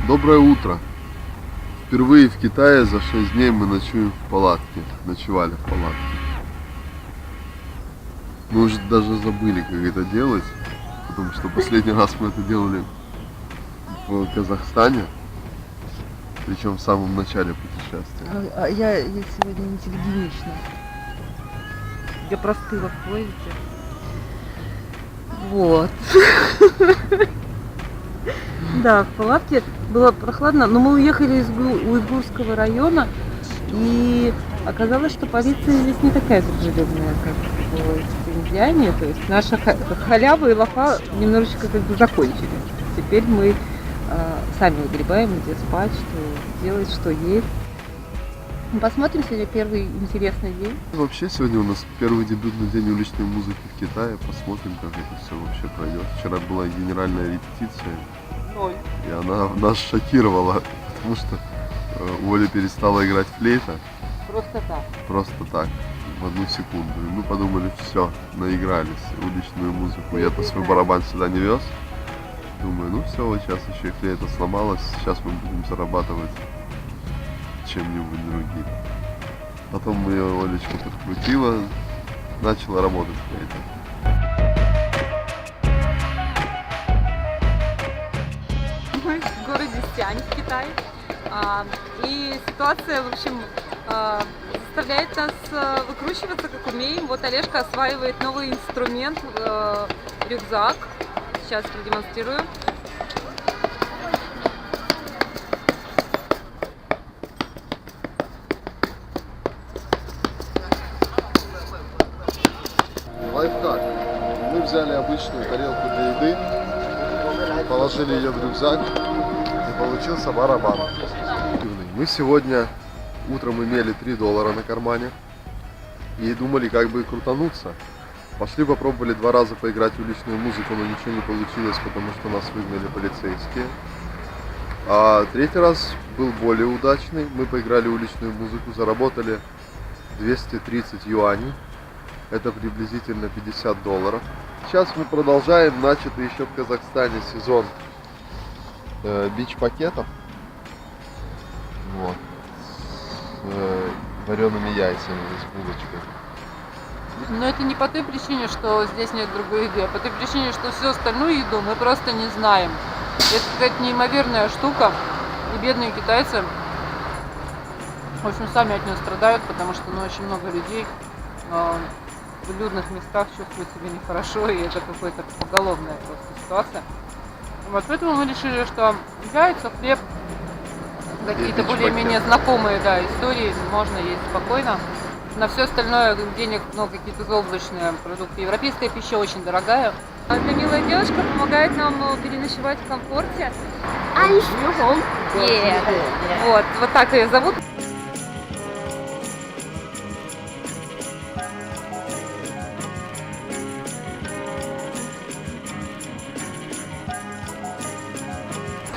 Доброе утро! Впервые в Китае за 6 дней мы ночуем в палатке. Ночевали в палатке. Мы уже даже забыли, как это делать, потому что последний раз мы это делали в Казахстане, причем в самом начале путешествия. Я сегодня не телегенична. Я простыла в поезде. Вот. Да, в палатке было прохладно, но мы уехали из Уйгурского района, и оказалось, что полиция здесь не такая дружелюбная, как в Индиане. То есть наша халява и лафа немножечко как бы закончились. Теперь мы сами выгребаем, где спать, что делать, что есть. Посмотрим сегодня первый интересный день. Вообще сегодня у нас первый дебютный день уличной музыки в Китае. Посмотрим, как это все вообще пройдет. Вчера была генеральная репетиция. И она нас шокировала, потому что у Оли перестала играть флейта. Просто так. Просто так, в одну секунду. И мы подумали, все, наигрались уличную музыку. Я-то свой барабан сюда не вез. Думаю, ну все, вот сейчас еще и флейта сломалась. Сейчас мы будем зарабатывать чем-нибудь другим. Потом мы ее Олечку подкрутила, начала работать флейта. Мы в городе Сиань в Китае. И ситуация, в общем, заставляет нас выкручиваться как умеем. Вот Олежка осваивает новый инструмент, рюкзак. Сейчас продемонстрирую. Лайфхак. Мы взяли обычную тарелку для еды, положили ее в рюкзак, и получился барабан. Мы сегодня утром имели $3 на кармане и думали, как бы крутануться. Пошли попробовали 2 раза поиграть в уличную музыку, но ничего не получилось, потому что нас выгнали полицейские. А 3-й раз был более удачный. Мы поиграли в уличную музыку, заработали 230 юаней. Это приблизительно $50. Сейчас мы продолжаем начатый еще в Казахстане сезон бич-пакетов. Вот. С вареными яйцами и с булочкой. Но это не по той причине, что здесь нет другой еды, а по той причине, что всю остальную еду мы просто не знаем. Это какая-то неимоверная штука, и бедные китайцы, в общем, сами от нее страдают, потому что очень много людей в людных местах чувствуют себя нехорошо, и это какая-то поголовная просто ситуация. Вот поэтому мы решили, что яйца, хлеб, какие-то более-менее знакомые, да, истории можно есть спокойно. На все остальное денег, какие-то злоблачные продукты. Европейская пища очень дорогая. Эта милая девушка помогает нам переночевать в комфорте. Вот так ее зовут.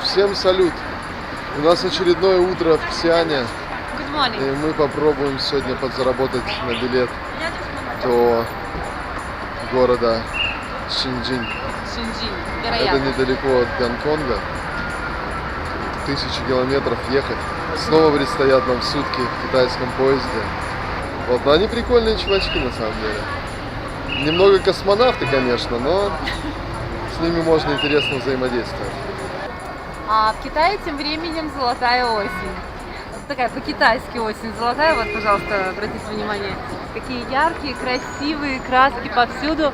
Всем салют! У нас очередное утро в Сиане. Good morning. И мы попробуем сегодня подзаработать на билет до города Шинджинь. Шинджинь, Это вероятно. недалеко от Гонконга. 1000 километров ехать. Снова предстоят нам сутки в китайском поезде. Вот, но они прикольные чувачки на самом деле. Немного космонавты, конечно, но с ними можно интересно взаимодействовать. А в Китае тем временем золотая осень. Такая по-китайски осень золотая. Вот, пожалуйста, обратите внимание, какие яркие, красивые краски повсюду.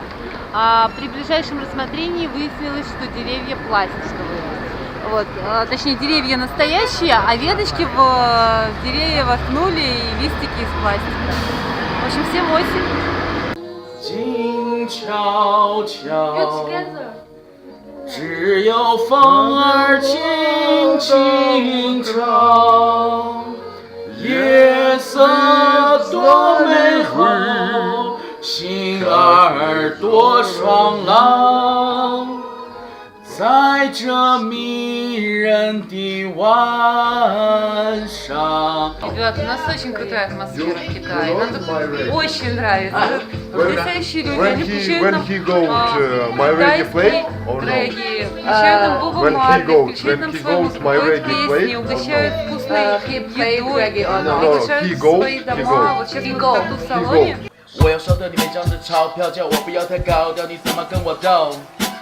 А при ближайшем рассмотрении выяснилось, что деревья пластиковые. Вот, точнее, деревья настоящие, а веточки в деревья воткнули и листики из пластика. В общем, всем осень. 只有风儿轻轻唱，夜色多美好，心儿多爽朗。在这迷人的晚上。 Ребят, у нас очень крутая атмосфера в Китае. Нам тут очень нравится. Потрясающие люди, они включают нам китайские регги, включают нам Боба Марли, включают нам свои музыкальные песни, угощают вкусной едой, приглашают в свои дома. Вот сейчас мы в тату-салоне. 我要收的你每张的钞票，叫我不要太高调，你怎么跟我斗？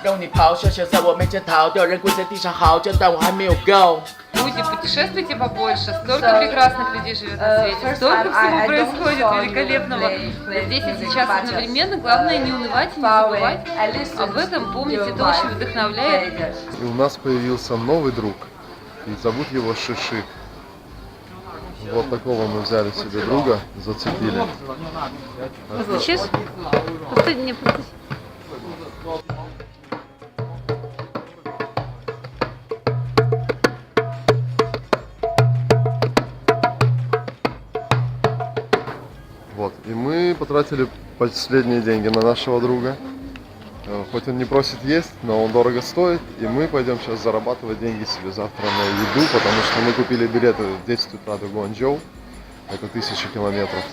让你咆哮，想在我面前逃掉，人跪在地上嚎叫，但我还没有够。 Люди, путешествуйте побольше, столько прекрасных людей живет на свете, столько всего происходит великолепного. Здесь и сейчас одновременно, главное не унывать и не забывать об этом, помнить, это очень вдохновляет. И у нас появился новый друг, и зовут его Шиши. Вот такого мы взяли себе друга, зацепили. Сейчас? Последний. Вот, и мы потратили последние деньги на нашего друга. Хоть он не просит есть, но он дорого стоит. И мы пойдем сейчас зарабатывать деньги себе завтра на еду, потому что мы купили билеты в 10 утра до Гуанчжоу. Это 1000 километров.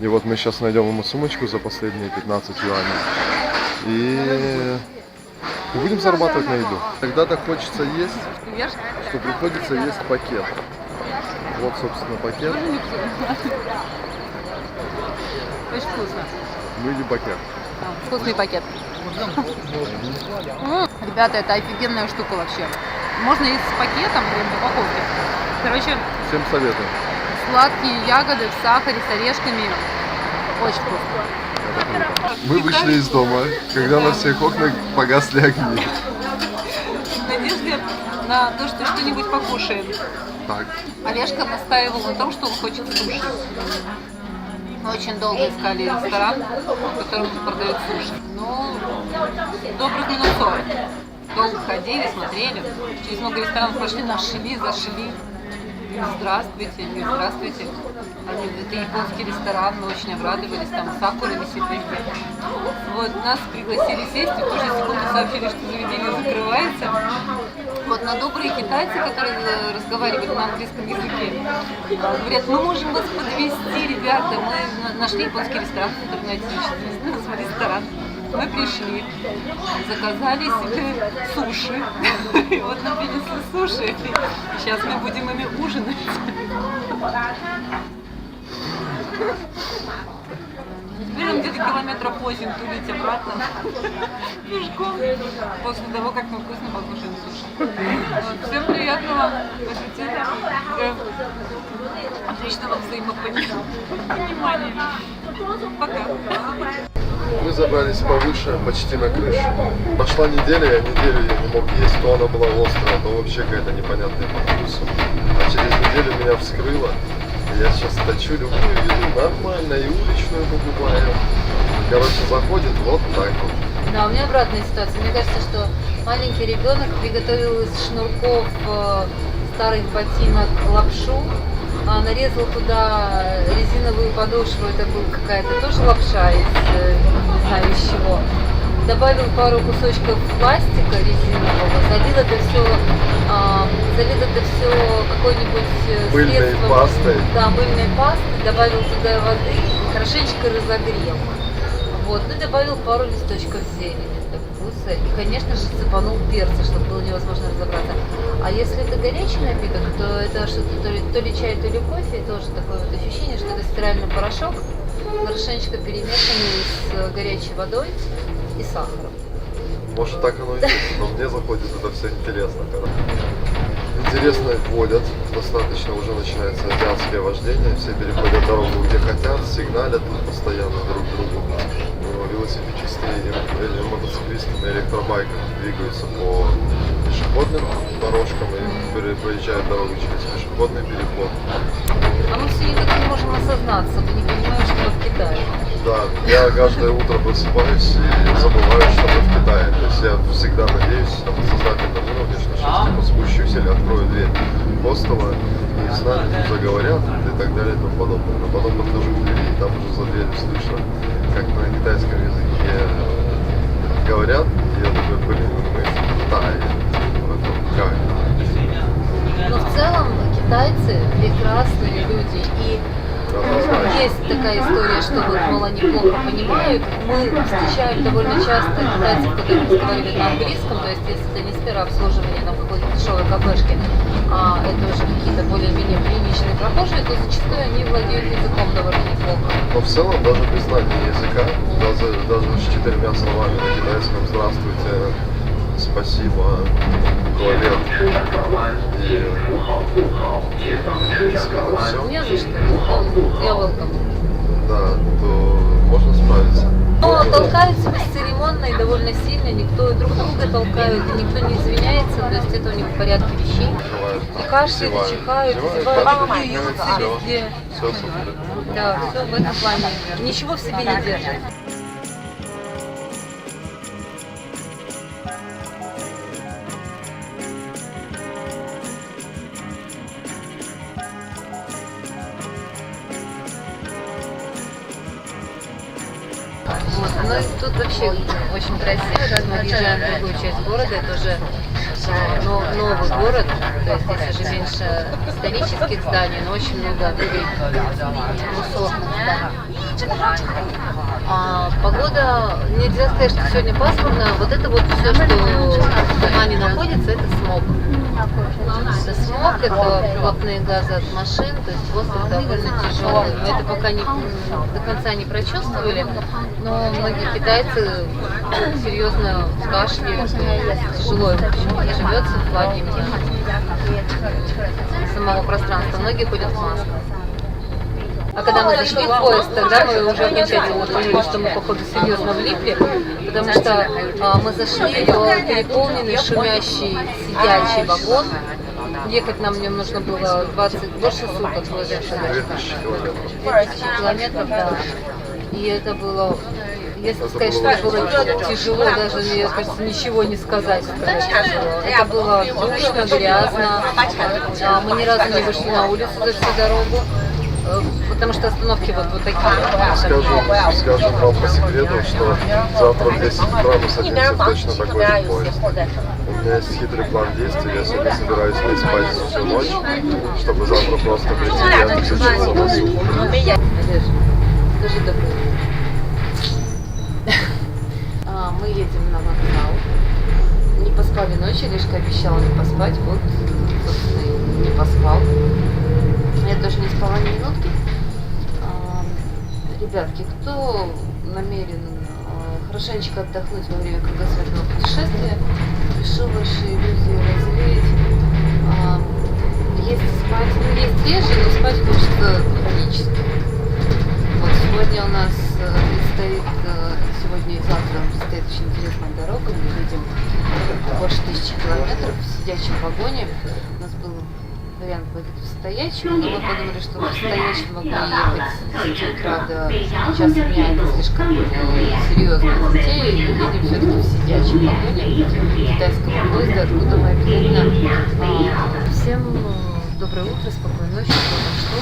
И вот мы сейчас найдем ему сумочку за последние 15 юаней. И будем зарабатывать на еду. Когда-то хочется есть, что приходится есть пакет. Вот, собственно, пакет. Очень вкусно. Мы едим пакет. Вкусный пакет. Ребята, это офигенная штука вообще. Можно есть с пакетом, прям в упаковке. Короче, Всем советую. сладкие ягоды в сахаре с орешками. Очень вкусно. Мы вышли из дома, когда на всех окнах погасли огни. В надежде на то, что что-нибудь покушаем. Так, Олежка настаивал на том, что он хочет суши. Мы очень долго искали ресторан, в котором продают суши. Ну, добрых минут 40. Долго ходили, смотрели. Через много ресторанов пошли, нашли, зашли. Здравствуйте, здравствуйте. Это японский ресторан, мы очень обрадовались, там сакура висит везде. Вот, нас пригласили сесть, и в ту же секунду сообщили, что заведение закрывается. Вот, на добрые китайцы, которые разговаривали на английском языке, говорят, мы можем вас подвезти, ребята. Мы нашли японский ресторан в интернете, назвали ресторан. Мы пришли, заказали себе суши. И вот нам принесли суши. И сейчас мы будем ими ужинать. Теперь нам где-то километров 8 тулить обратно пешком после того, как мы вкусно покушаем суши. Вот. Всем приятного аппетита. Отличного взаимопонимания. Пока. мы забрались повыше, почти на крышу. Прошла неделя, я неделю я не мог есть, то она была острая, то вообще какая-то непонятная по вкусу. А через неделю меня вскрыло. И я сейчас точу любую еду нормально и уличную покупаю. Короче, заходит вот так вот. Да, у меня обратная ситуация. Мне кажется, что маленький ребенок приготовил из шнурков старых ботинок лапшу, нарезал туда резиновую подошву, это была какая-то тоже лапша из не знаю из чего. Добавил пару кусочков пластика резинового, залил это все какой-нибудь Мыльной средством, пастой. Да, мыльной пастой, добавил туда воды и хорошенечко разогрел. Вот, ну и добавил пару листочков зелени для вкуса. И, конечно же, сыпанул перца, чтобы было невозможно разобраться. А если это горячий напиток, то это что-то то ли чай, то ли кофе. И тоже такое вот ощущение, что это стиральный порошок, хорошенечко перемешанный с горячей водой и сахаром. Может, так оно и есть, но мне заходит это все интересно. Интересно водят, достаточно уже начинается азиатское вождение, все переходят дорогу где хотят, сигналят тут постоянно друг другу. Велосипедисты или мотоциклисты на электробайках двигаются по пешеходным дорожкам и проезжают дорогу через пешеходный переход. А мы все никак не можем осознаться, мы не понимаем, что мы в Китае. Да, я каждое утро просыпаюсь и забываю, что мы в Китае. То есть я всегда надеюсь на подсознательном уровне, что сейчас типа спущусь или открою дверь хостела и с нами тут заговорят и так далее и тому подобное. Но потом подхожу к двери и там уже за дверью слышу, как на китайском языке говорят, и я такой, блин, мы в Китае. мало не плохо понимают. Мы встречаем довольно часто китайцев, которые разговаривают на английском, то есть если это не сфера обслуживания на какой-то дешевой кафешке, а это уже какие-то более-менее приличные прохожие, то зачастую они владеют языком довольно неплохо. Но в целом даже без знания языка, даже с 4 словами на китайском «здравствуйте», «спасибо», «туалет» и все, Не за что. Я welcome. да, то можно справиться. Но толкаются бесцеремонно и довольно сильно, никто друг друга толкают, и никто не извиняется, то есть это у них в порядке вещей. И кашляют, и чихают, зевают, плюются везде. Все супер. Да, все в этом плане. Ничего в себе не держит. Вот. Ну и тут вообще очень красиво, как мы въезжаем в другую часть города, это уже новый город, то есть здесь уже меньше исторических зданий, но очень много высотных зданий. Погода, нельзя сказать, что сегодня пасмурная, вот это вот все, что в тумане находится, это смог. Это смог, это выхлопные газы от машин, то есть воздух довольно тяжелый. Мы это пока до конца не прочувствовали, но многие китайцы серьезно кашляют, тяжело им живется в плане самого пространства. Многие ходят в масках. А когда мы зашли в поезд, тогда мы уже окончательно поняли, что мы, походу, серьезно влипли, потому что мы зашли в переполненный, шумящий, сидячий вагон. Ехать нам в нем нужно было больше суток, вложив 2000 километров. 2000 километров, да. И это было, если сказать, что это было тяжело, даже, мне кажется, ничего не сказать, что это тяжело. Это было душно, грязно. Мы ни разу не вышли на улицу за всю дорогу. Потому что остановки вот такие. Скажем вам по секрету, что завтра в 10 утра мы садимся в точно такой же поезд. У меня есть хитрый план действий, я сегодня собираюсь не спать всю ночь, чтобы завтра просто прийти и отключиться на суп. Скажи добрый. Мы едем на вокзал. Не поспали ночью, Лешка обещала не поспать, вот, собственно, и не поспал. Я тоже не спала ни минутки. Ребятки, кто намерен хорошенечко отдохнуть во время кругосветного путешествия, решил ваши иллюзии развеять, есть спать, ну есть реже, но спать хочется хронически. Вот сегодня у нас предстоит, сегодня и завтра предстоит очень интересная дорога, мы едем больше 1000 километров в сидячем вагоне. У нас был вариант пойти в стоячем, но мы подумали, что в стоячем вагоне ехать с 9 утра до часа дня это слишком серьезная затея, и едем все-таки в сидячем вагоне китайского поезда, откуда мы обязательно всем доброе утро, спокойной ночи, кто там что.